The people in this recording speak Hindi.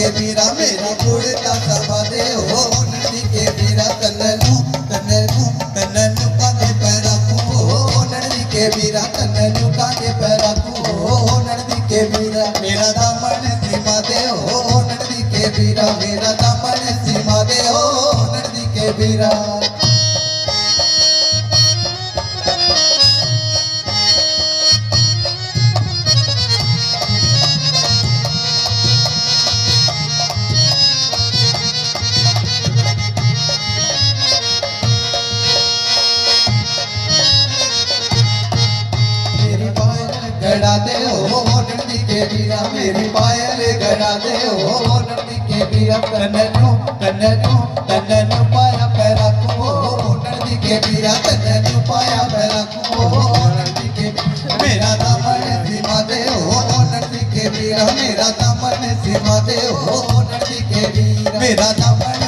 के वीरा मेरा कुड़ता सभा दे हो नंदी के वीरा तन्नू तन्नू तन्नू कांदे पैरा को नंदी के वीरा तन्नू कांदे पैरा को नंदी के वीरा मेरा दामन सीमा दे हो नंदी के वीरा मेरा दामन सीमा दे हो नंदी के वीरा गड़ा दे हो नंदी के वीरा मेरी पायल गड़ा दे हो नंदी के वीरा तन्नू तन्नू तन्नू पाया पैरा को नंदी के वीरा तन्नू पाया पैरा को नंदी के मेरा दामन सीमा दे हो नंदी के वीरा मेरा दामन सीमा दे हो नंदी के वीरा मेरा दामन